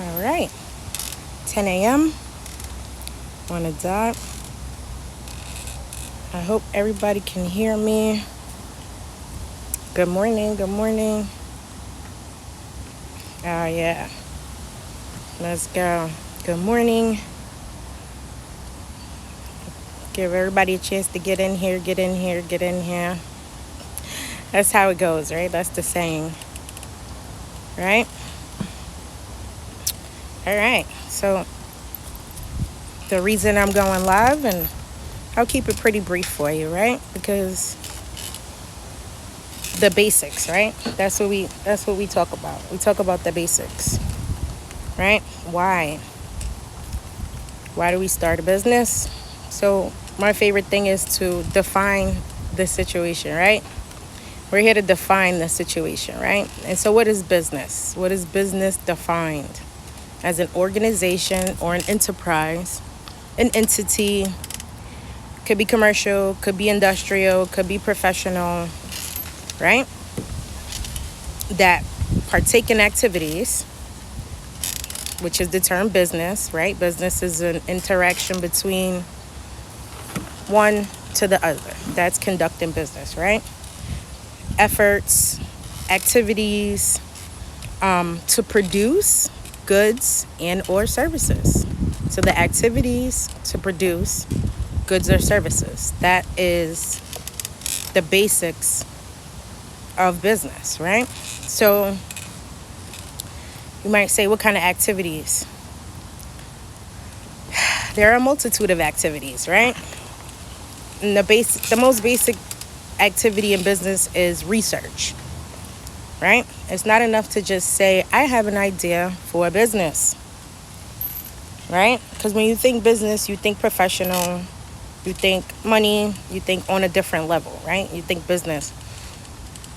All right, 10 a.m. on the dot. I hope everybody can hear me. Good morning, good morning. Oh, yeah. Let's go. Good morning. Give everybody a chance to get in here, get in here, get in here. That's how it goes, right? That's the saying, right? All right. So the reason I'm going live, and I'll keep it pretty brief for you, right? Because the basics, right? That's what we talk about. We talk about the basics, right? Why do we start a business? So my favorite thing is to define the situation, right? We're here to define the situation, right? And so what is business? What is business defined? As an organization or an enterprise, an entity, could be commercial, could be industrial, could be professional, right? That partake in activities, which is the term business, right? Business is an interaction between one to the other. That's conducting business, right? Efforts, activities to produce goods and or services. So the activities to produce goods or services. That is the basics of business, right? So you might say, what kind of activities? There are a multitude of activities, right? And the most basic activity in business is research, right? It's not enough to just say, I have an idea for a business, right? Because when you think business, you think professional, you think money, you think on a different level, right? You think business.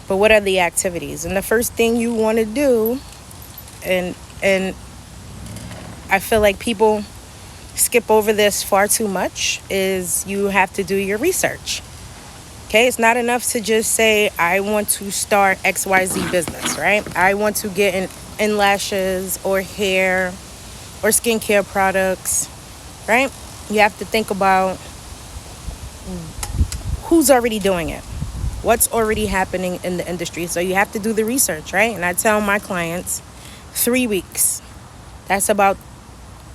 But what are the activities? And the first thing you want to do, and I feel like people skip over this far too much, is you have to do your research. Okay, it's not enough to just say, I want to start XYZ business, right? I want to get in lashes or hair or skincare products, right? You have to think about who's already doing it, what's already happening in the industry. So you have to do the research, right? And I tell my clients 3 weeks. That's about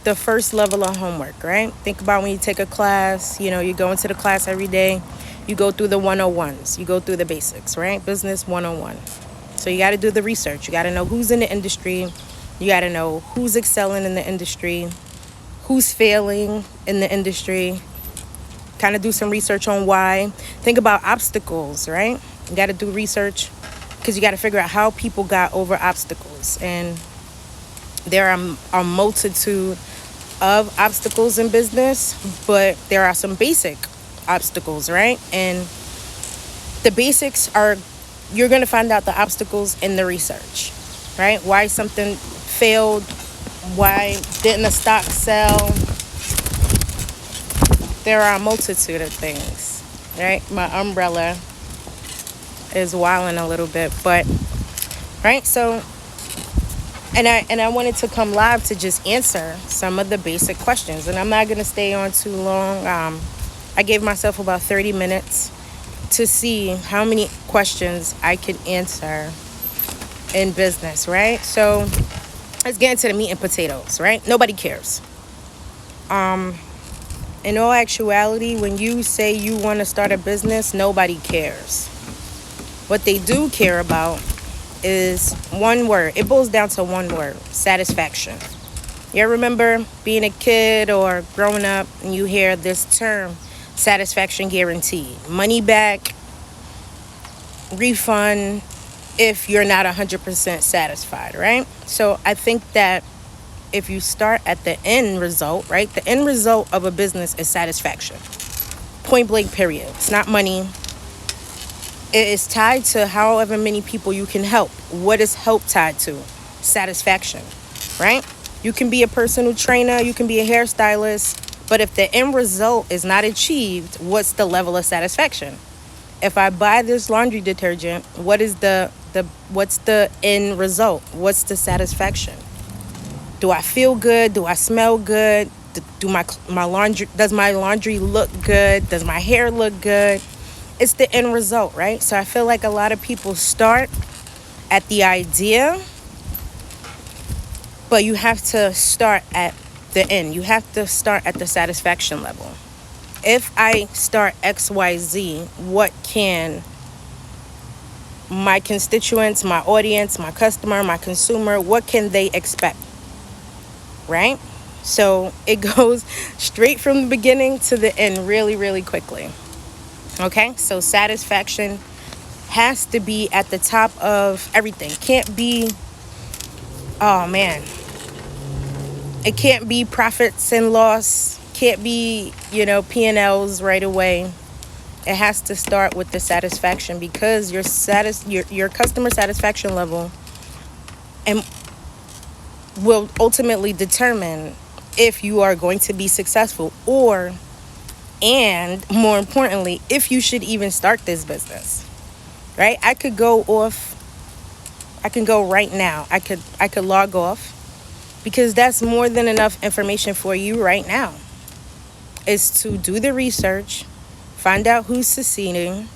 the first level of homework, right? Think about when you take a class, you go into the class every day. You go through the 101s. You go through the basics, right? Business 101. So you got to do the research. You got to know who's in the industry. You got to know who's excelling in the industry, who's failing in the industry. Kind of do some research on why. Think about obstacles, right? You got to do research because you got to figure out how people got over obstacles. And there are a multitude of obstacles in business, but there are some basic obstacles, right? And the basics are, you're going to find out the obstacles in the research, right? Why something failed, why didn't the stock sell? There are a multitude of things, right? My umbrella is wilding a little bit, but right. So and I wanted to come live to just answer some of the basic questions, and I'm not going to stay on too long. I gave myself about 30 minutes to see how many questions I could answer in business, right? So let's get into the meat and potatoes, right? Nobody cares. In all actuality, when you say you want to start a business, nobody cares. What they do care about is one word. It boils down to one word: satisfaction. You remember being a kid or growing up and you hear this term, satisfaction guarantee, money back, refund if you're not 100% satisfied, right? So I think that if you start at the end result, right? The end result of a business is satisfaction. Point blank, period. It's not money. It is tied to however many people you can help. What is help tied to? Satisfaction, right? You can be a personal trainer, you can be a hairstylist, but if the end result is not achieved, what's the level of satisfaction? If I buy this laundry detergent, what's the end result? What's the satisfaction? Do I feel good? Do I smell good? Do my laundry, does my laundry look good? Does my hair look good? It's the end result, right? So I feel like a lot of people start at the idea, but you have to start at the end. You have to start at the satisfaction level. If I start XYZ, what can my constituents, my audience, my customer, my consumer, what can they expect? Right? So it goes straight from the beginning to the end really, really quickly. Okay? So satisfaction has to be at the top of everything. Can't be, oh man, it can't be profits and loss. Can't be, P&Ls right away. It has to start with the satisfaction, because your customer satisfaction level and will ultimately determine if you are going to be successful, and more importantly, if you should even start this business. Right? I can go right now. I could log off, because that's more than enough information for you right now. Is to do the research, find out who's succeeding,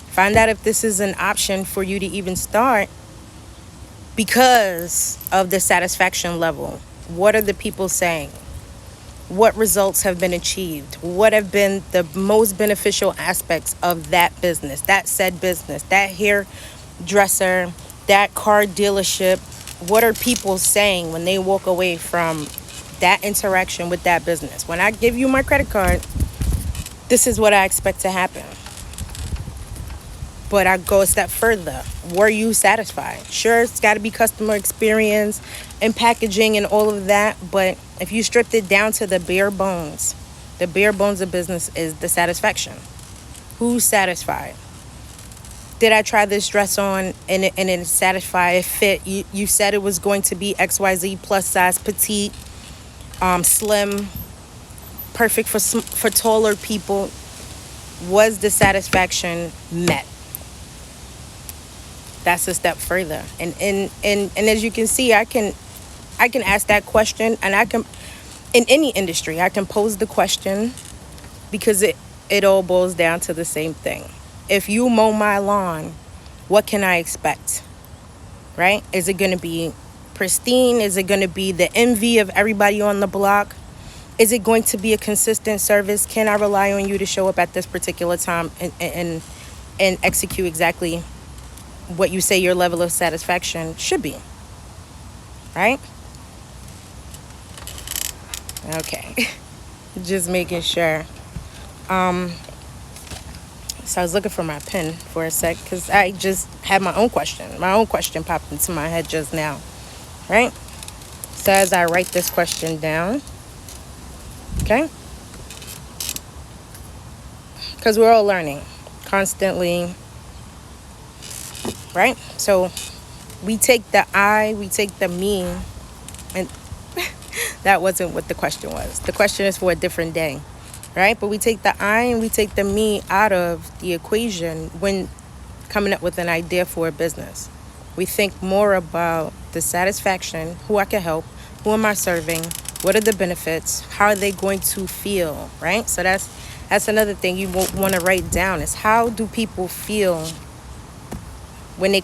find out if this is an option for you to even start because of the satisfaction level. What are the people saying? What results have been achieved? What have been the most beneficial aspects of that business, that hairdresser, that car dealership? What are people saying when they walk away from that interaction with that business? When I give you my credit card, this is what I expect to happen. But I go a step further. Were you satisfied? Sure, it's got to be customer experience and packaging and all of that. But if you stripped it down to the bare bones of business is the satisfaction. Who's satisfied? Did I try this dress on and it satisfied? It fit. You said it was going to be XYZ, plus size, petite, slim, perfect for taller people. Was the satisfaction met? That's a step further. And as you can see, I can ask that question, and I can, in any industry, I can pose the question, because it all boils down to the same thing. If you mow my lawn, what can I expect? Right? Is it going to be pristine? Is it going to be the envy of everybody on the block? Is it going to be a consistent service? Can I rely on you to show up at this particular time and execute exactly what you say your level of satisfaction should be? Right? Okay. Just making sure. So I was looking for my pen for a sec, because I just had my own question. My own question popped into my head just now. Right? So as I write this question down, okay? Because we're all learning constantly, right? So we take the I, we take the me, and that wasn't what the question was. The question is for a different day, right? But we take the I and we take the me out of the equation when coming up with an idea for a business. We think more about the satisfaction, who I can help, who am I serving, what are the benefits, how are they going to feel, right? So that's another thing you want to write down, is how do people feel when they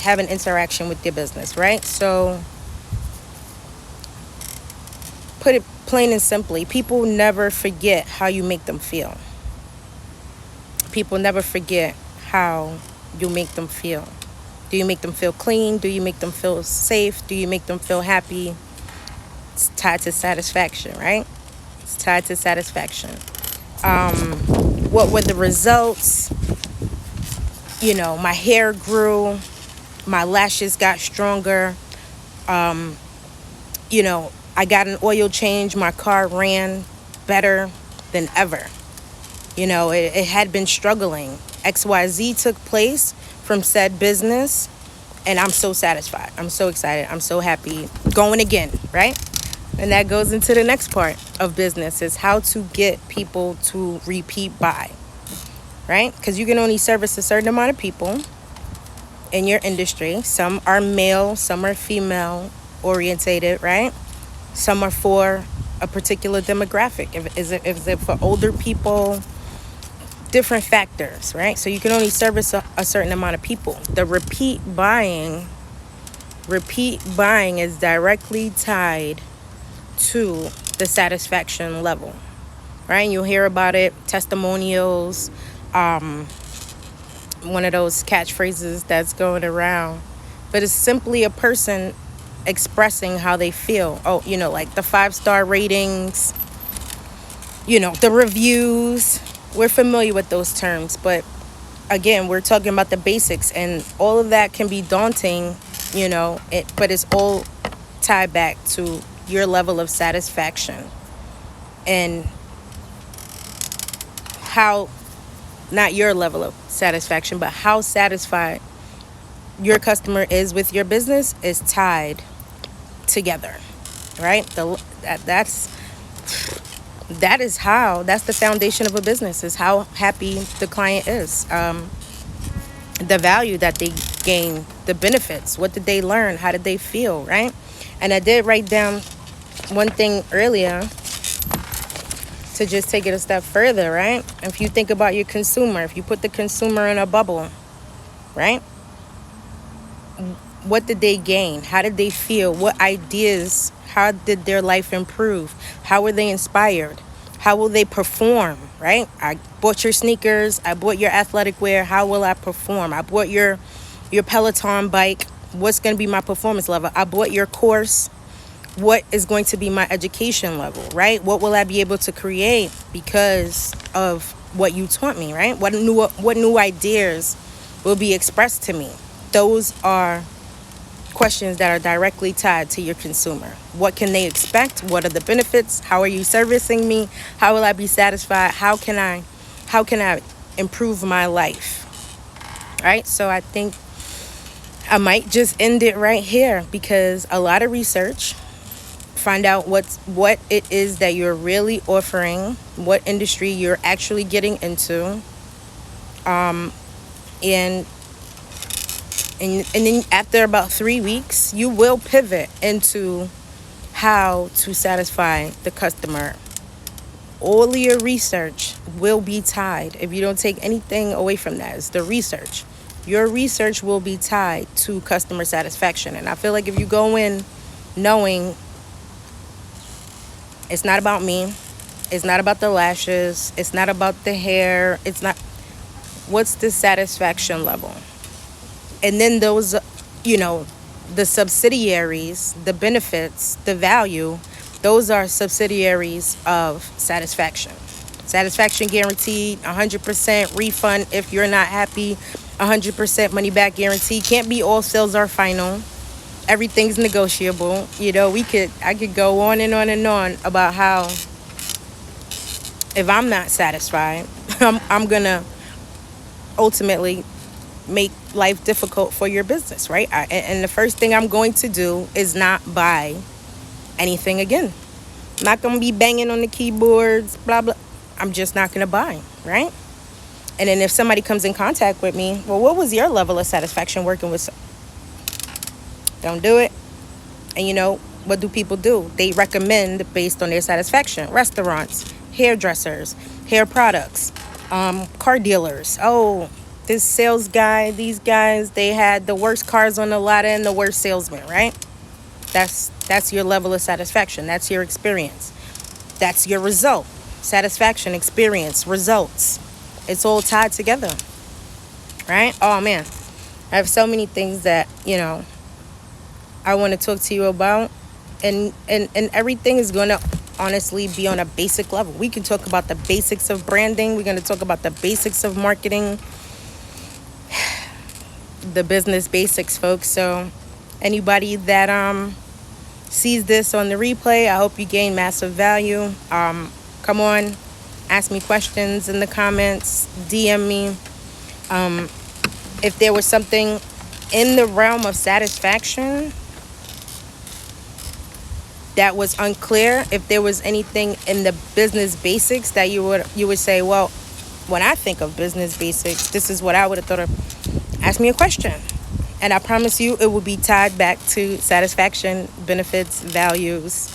have an interaction with your business, right? So put it plain and simply, people never forget how you make them feel. People never forget how you make them feel. Do you make them feel clean? Do you make them feel safe? Do you make them feel happy? It's tied to satisfaction, right? It's tied to satisfaction. What were the results? My hair grew, my lashes got stronger. I got an oil change. My car ran better than ever. It had been struggling. XYZ took place from said business, and I'm so satisfied. I'm so excited. I'm so happy. Going again, right? And that goes into the next part of business, is how to get people to repeat buy, right? Because you can only service a certain amount of people in your industry. Some are male, some are female, orientated, right? Some are for a particular demographic. Is it for older people? Different factors, right? So you can only service a certain amount of people. The repeat buying is directly tied to the satisfaction level, right? You'll hear about it, testimonials, one of those catchphrases that's going around, but it's simply a person expressing how they feel. Oh, like the 5-star ratings, the reviews. We're familiar with those terms, but again, we're talking about the basics, and all of that can be daunting, but it's all tied back to your level of satisfaction and how, not your level of satisfaction, but how satisfied your customer is with your business is tied together, right? That's the foundation of a business, is how happy the client is, the value that they gain, the benefits, what did they learn, how did they feel, right? And I did write down one thing earlier to just take it a step further, right? If you think about your consumer, if you put the consumer in a bubble, right? What did they gain? How did they feel? What ideas? How did their life improve? How were they inspired? How will they perform, right? I bought your sneakers. I bought your athletic wear. How will I perform? I bought your Peloton bike. What's going to be my performance level? I bought your course. What is going to be my education level, right? What will I be able to create because of what you taught me, right? What new ideas will be expressed to me? Those are questions that are directly tied to your consumer. What can they expect? What are the benefits? How are you servicing me? How will I be satisfied? How can I improve my life? Right? So I think I might just end it right here, because a lot of research, find out what it is that you're really offering, what industry you're actually getting into, and then after about 3 weeks, you will pivot into how to satisfy the customer. All your research will be tied. If you don't take anything away from that, it's the research. Your research will be tied to customer satisfaction. And I feel like if you go in knowing it's not about me, it's not about the lashes, it's not about the hair, it's not, what's the satisfaction level? And then those, the subsidiaries, the benefits, the value, those are subsidiaries of satisfaction. Satisfaction guaranteed, 100% refund if you're not happy, 100% money back guarantee. Can't be all sales are final. Everything's negotiable. I could go on and on and on about how if I'm not satisfied, I'm gonna ultimately make life difficult for your business, right? And the first thing I'm going to do is not buy anything again. I'm not gonna be banging on the keyboards, blah blah. I'm just not gonna buy, right? And then if somebody comes in contact with me, well, what was your level of satisfaction working with? Don't do it. And what do people do? They recommend based on their satisfaction. Restaurants, hairdressers, hair products, car dealers. Oh, this sales guy, these guys, they had the worst cars on the lot and the worst salesman, right? That's your level of satisfaction. That's your experience. That's your result. Satisfaction, experience, results. It's all tied together, right? Oh, man. I have so many things that, I want to talk to you about, and everything is going to honestly be on a basic level. We can talk about the basics of branding. We're going to talk about the basics of marketing, the business basics, folks. So anybody that sees this on the replay, I hope you gain massive value. Come on, ask me questions in the comments, DM me. If there was something in the realm of satisfaction that was unclear, if there was anything in the business basics that you would say, well, when I think of business basics, this is what I would have thought of, ask me a question And I promise you, it will be tied back to satisfaction, benefits, values.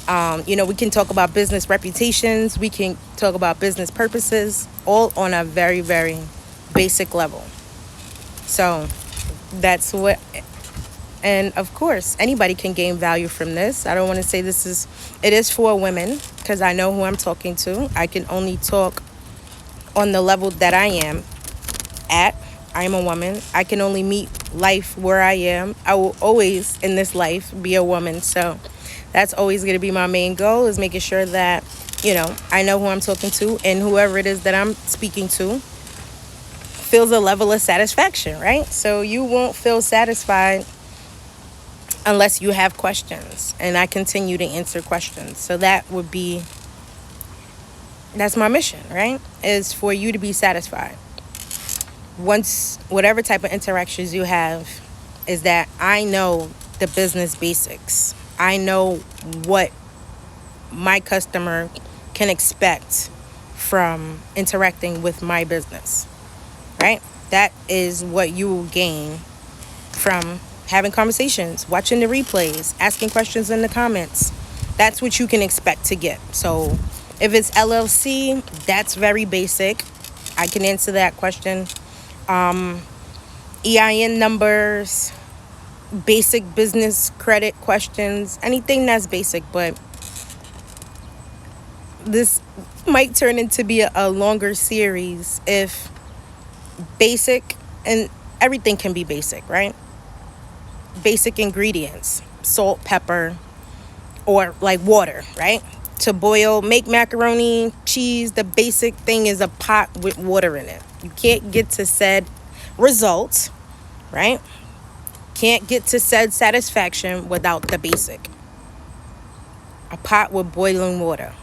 We can talk about business reputations. We can talk about business purposes, all on a very, very basic level. So that's what, and of course, anybody can gain value from this. I don't want to say it is for women because I know who I'm talking to. I can only talk on the level that I am at. I am a woman. I can only meet life where I am. I will always in this life be a woman. So that's always going to be my main goal, is making sure that, I know who I'm talking to, and whoever it is that I'm speaking to feels a level of satisfaction, right? So you won't feel satisfied unless you have questions, and I continue to answer questions. So that's my mission, right? Is for you to be satisfied. Once, whatever type of interactions you have, is that I know the business basics. I know what my customer can expect from interacting with my business, right? That is what you will gain from having conversations, watching the replays, asking questions in the comments. That's what you can expect to get. So if it's LLC, that's very basic. I can answer that question. EIN numbers, basic business credit questions, anything that's basic. But this might turn into be a longer series if basic, and everything can be basic, right? Basic ingredients, salt, pepper, or like water, right? To boil, make macaroni, cheese, the basic thing is a pot with water in it. You can't get to said result, right? Can't get to said satisfaction without the basic. A pot with boiling water.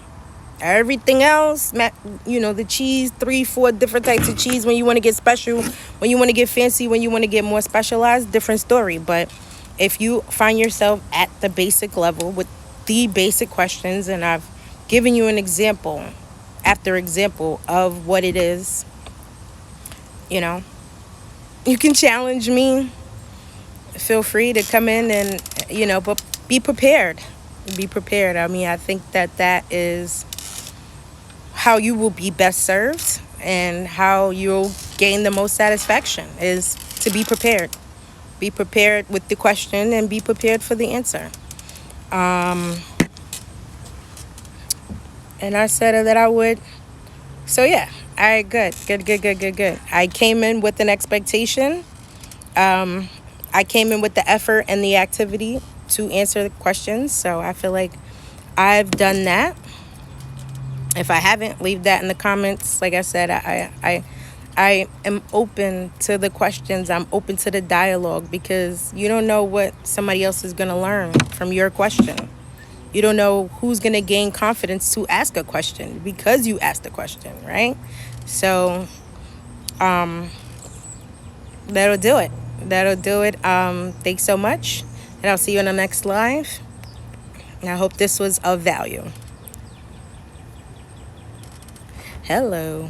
Everything else, the cheese, 3-4 different types of cheese. When you want to get special, when you want to get fancy, when you want to get more specialized, different story. But if you find yourself at the basic level with the basic questions, and I've given you an example after example of what it is, you can challenge me. Feel free to come in and, but be prepared. Be prepared. I mean, I think that is how you will be best served, and how you'll gain the most satisfaction is to be prepared. Be prepared with the question and be prepared for the answer. And I said that I would. So yeah, all right, good. I came in with an expectation. I came in with the effort and the activity to answer the questions. So I feel like I've done that. If I haven't, leave that in the comments. Like I said, I am open to the questions. I'm open to the dialogue, because you don't know what somebody else is going to learn from your question. You don't know who's going to gain confidence to ask a question because you asked the question, right? So that'll do it. Thanks so much. And I'll see you in the next live. And I hope this was of value. Hello.